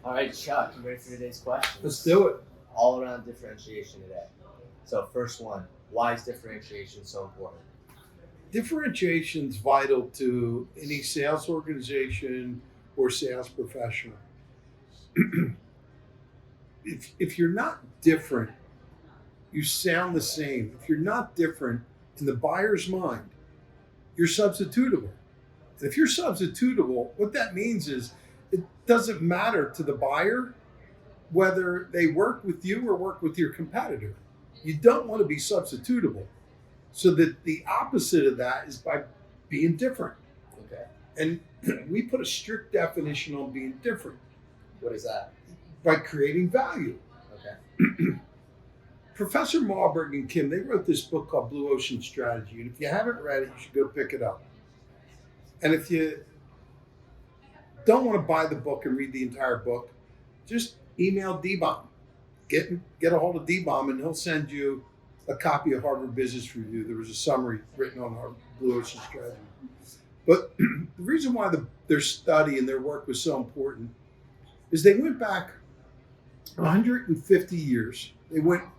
All right, Chuck, you ready for today's questions? Let's do it. All around differentiation today. So first one, why is differentiation so important? Differentiation is vital to any sales organization or sales professional. If you're not different, you sound the same. If you're not different in the buyer's mind, you're substitutable. And if you're substitutable, what that means is it doesn't matter to the buyer whether they work with you or work with your competitor. You don't want to be substitutable. So that the opposite of that is by being different. Okay. And we put a strict definition on being different What is that? by creating value. Okay. Professor Malberg and Kim, they wrote this book called Blue Ocean Strategy. And if you haven't read it, you should go pick it up. And if you don't want to buy the book and read the entire book, just email D-Bomb. Get a hold of D-Bomb and he'll send you a copy of Harvard Business Review. There was a summary written on our Blue Ocean Strategy. But the reason why their study and their work was so important is they went back 150 years.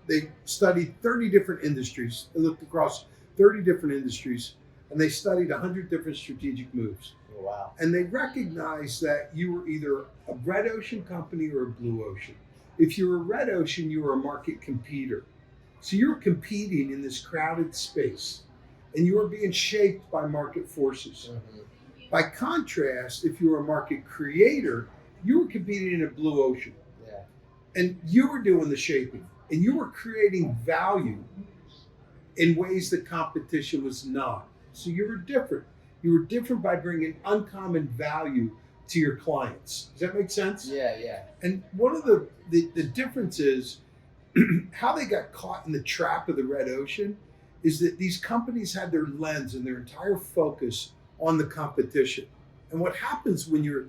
They studied 30 different industries. They looked across 30 different industries, and they studied 100 different strategic moves. Oh, wow. And they recognized that you were either a red ocean company or a blue ocean. If you were a red ocean, you were a market competitor. So you were competing in this crowded space, and you were being shaped by market forces. Mm-hmm. By contrast, if you were a market creator, you were competing in a blue ocean. Yeah. And you were doing the shaping, and you were creating value in ways that competition was not. So you were different. You were different by bringing uncommon value to your clients. Does that make sense? Yeah. And one of the differences, how they got caught in the trap of the red ocean, is that these companies had their lens and their entire focus on the competition. And what happens when your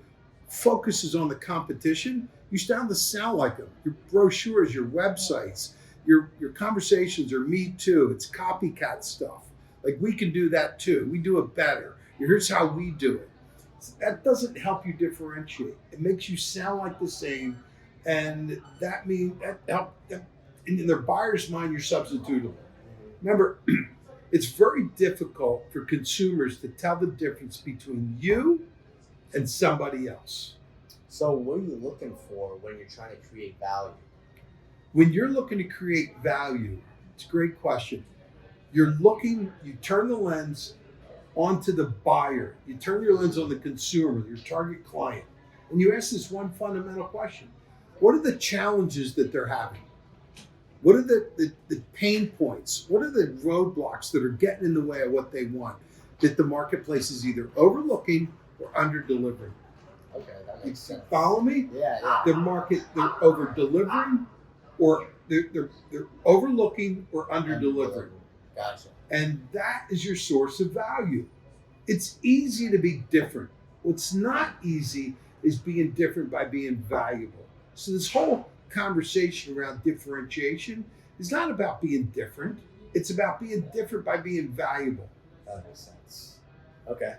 focus is on the competition, you start to sound like them. Your brochures, your websites, your conversations are me too. It's copycat stuff. Like, we can do that too. We do it better. Here's how we do it. That doesn't help you differentiate. It makes you sound like the same, and that means that in their buyer's mind, you're substitutable. Remember, it's very difficult for consumers to tell the difference between you and somebody else. So what are you looking for when you're trying to create value? When you're looking to create value, it's a great question. You turn the lens onto the buyer. You turn your lens on the consumer, your target client. And you ask this one fundamental question. What are the challenges that they're having? What are the pain points? What are the roadblocks that are getting in the way of what they want that the marketplace is either overlooking or under delivering? Okay, that makes sense. Follow me? Yeah. They're over delivering, or they're overlooking or under delivering. Gotcha. And that is your source of value. It's easy to be different. What's not easy is being different by being valuable. So this whole conversation around differentiation is not about being different. It's about being different by being valuable. That makes sense. Okay.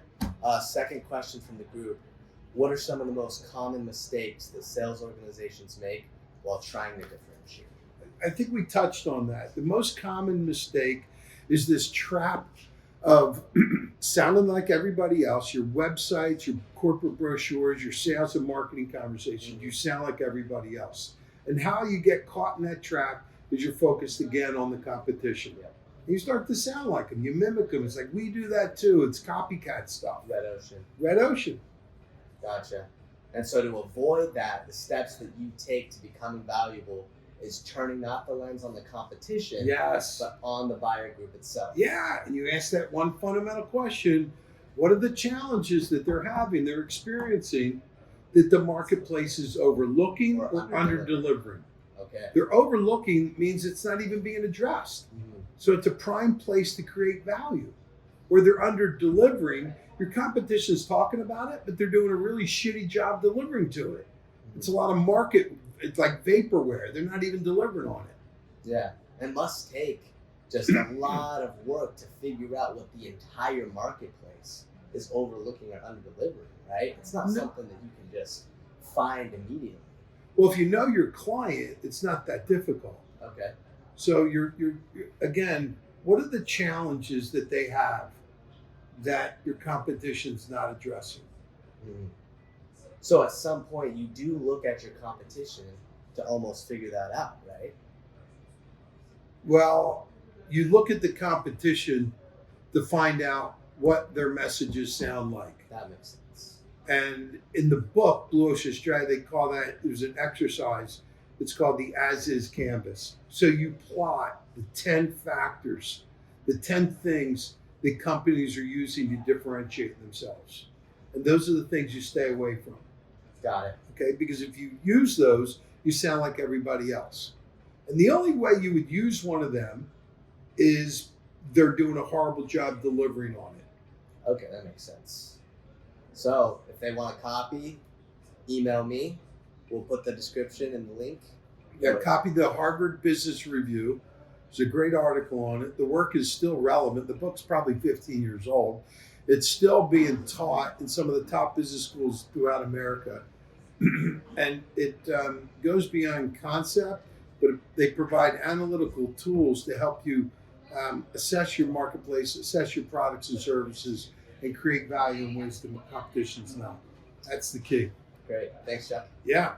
Second question from the group. What are some of the most common mistakes that sales organizations make while trying to differentiate? I think we touched on that. The most common mistake is this trap of sounding like everybody else. Your websites, your corporate brochures, your sales and marketing conversations, you sound like everybody else. And how you get caught in that trap is you're focused again on the competition. Yep. And you start to sound like them. You mimic them. It's like, we do that too. It's copycat stuff. Red ocean. Red ocean. Gotcha. And so to avoid that, the steps that you take to becoming valuable is turning not the lens on the competition, Yes. but on the buyer group itself. Yeah. And you ask that one fundamental question. What are the challenges that they're experiencing, that the marketplace is overlooking or under delivering? Okay. They're overlooking means it's not even being addressed. Mm-hmm. So it's a prime place to create value. Where they're under delivering, your competition is talking about it, but they're doing a really shitty job delivering to it. It's a lot of market, it's like vaporware. They're not even delivering on it. Yeah. It must take just a lot of work to figure out what the entire marketplace is overlooking or under delivering, right? It's not something that you can just find immediately. Well, if you know your client, it's not that difficult. Okay. So you're again, what are the challenges that they have that your competition's not addressing? Mhm. So at some point, you do look at your competition to almost figure that out, right? Well, you look at the competition to find out what their messages sound like. That makes sense. And in the book, Blue Ocean Strategy, they call that, there's an exercise. It's called the as is canvas. So you plot the 10 factors, the 10 things that companies are using to differentiate themselves. And those are the things you stay away from. Got it. Okay? Because if you use those, you sound like everybody else. And the only way you would use one of them is they're doing a horrible job delivering on it. Okay, that makes sense. So if they want a copy, email me. We'll put the description and the link. Yeah, copy the Harvard Business Review. There's a great article on it. The work is still relevant. The book's probably 15 years old. It's still being taught in some of the top business schools throughout America. And it goes beyond concept, but they provide analytical tools to help you assess your marketplace, assess your products and services, and create value in ways the competition's not. That's the key. Great. Thanks, Jeff. Yeah.